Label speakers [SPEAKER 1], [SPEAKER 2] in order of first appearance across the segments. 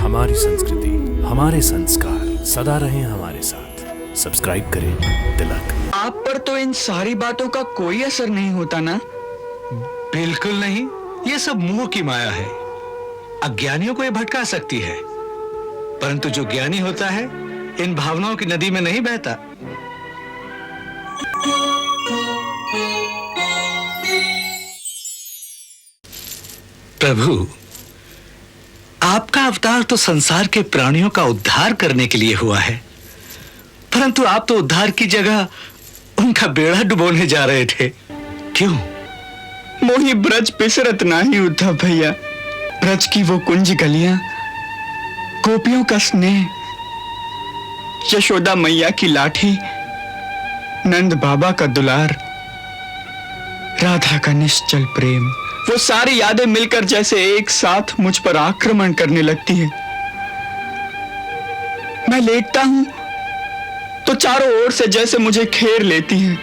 [SPEAKER 1] हमारी संस्कृति, हमारे संस्कार सदा रहें हमारे साथ। सब्सक्राइब करें तिलक।
[SPEAKER 2] आप पर तो इन सारी बातों का कोई असर नहीं होता ना?
[SPEAKER 3] बिल्कुल नहीं। ये सब मोह की माया है। अज्ञानियों को ये भटका सकती है, परंतु जो ज्ञानी होता है इन भावनाओं की नदी में नहीं बहता। प्रभु, आपका अवतार तो संसार के प्राणियों का उद्धार करने के लिए हुआ है, परंतु आप तो उद्धार की जगह उनका बेड़ा डुबोने जा रहे थे। क्यों?
[SPEAKER 2] मोही ब्रज पिसरत नाही उद्धव भैया। ब्रज की वो कुंज गलियां, गोपियों का स्नेह, यशोदा मैया की लाठी, नंद बाबा का दुलार, राधा का निश्चल प्रेम, वो सारी यादें मिलकर जैसे एक साथ मुझ पर आक्रमण करने लगती है। मैं लेटता हूं तो चारों ओर से जैसे मुझे घेर लेती हैं।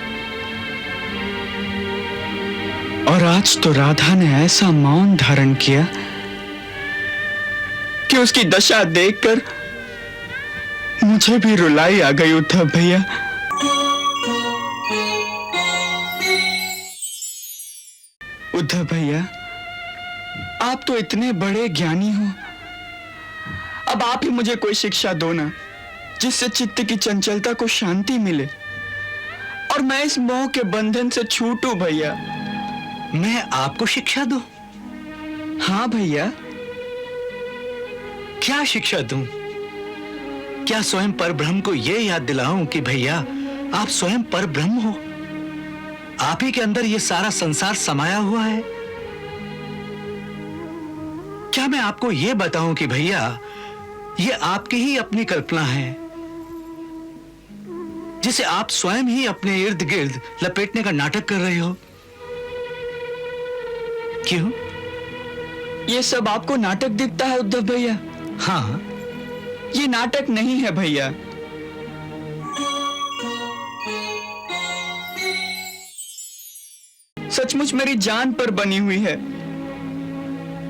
[SPEAKER 2] और आज तो राधा ने ऐसा मौन धारण किया कि उसकी दशा देखकर मुझे भी रुलाई आ गई उद्धव भैया। उद्धव भैया, आप तो इतने बड़े ज्ञानी हो, अब आप ही मुझे कोई शिक्षा दो ना, जिससे चित्त की चंचलता को शांति मिले और मैं इस मोह के बंधन से छूटूं भैया।
[SPEAKER 3] मैं आपको शिक्षा दूं?
[SPEAKER 2] हाँ भैया।
[SPEAKER 3] क्या शिक्षा दूं? क्या स्वयं परब्रह्म को यह याद दिलाऊं कि भैया आप स्वयं परब्रह्म हो, आप ही के अंदर यह सारा संसार समाया हुआ है? क्या मैं आपको यह बताऊं कि भैया ये आपकी ही अपनी कल्पना है, जिसे आप स्वयं ही अपने इर्द गिर्द लपेटने का नाटक कर रहे हो? क्यों?
[SPEAKER 2] ये सब आपको नाटक दिखता है उद्धव भैया?
[SPEAKER 3] हाँ,
[SPEAKER 2] ये नाटक नहीं है भैया। सचमुच मेरी जान पर बनी हुई है।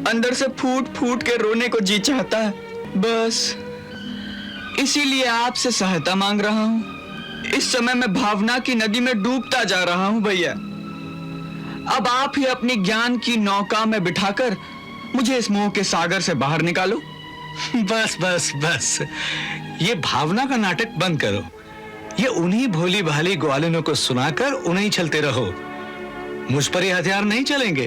[SPEAKER 2] अंदर से फूट फूट के रोने को जी चाहता है। बस इसीलिए आपसे सहायता मांग रहा हूं। इस समय मैं भावना की नदी में डूबता जा रहा हूं भैया। अब आप ही अपनी ज्ञान की नौका में बिठाकर मुझे इस मोह के सागर से बाहर निकालो।
[SPEAKER 3] बस बस बस, ये भावना का नाटक बंद करो। ये उन्हीं भोली भाली ग्वालिनों को सुनाकर उन्हें चलते रहो। मुझ पर ये हथियार नहीं चलेंगे।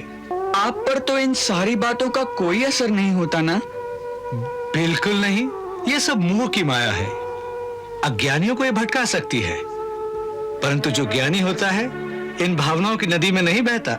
[SPEAKER 2] आप पर तो इन सारी बातों का कोई असर नहीं होता ना?
[SPEAKER 3] बिल्कुल नहीं। ये सब मोह की माया है। अज्ञानियों को ये भटका सकती है, परंतु जो ज्ञानी होता है इन भावनाओं की नदी में नहीं बहता।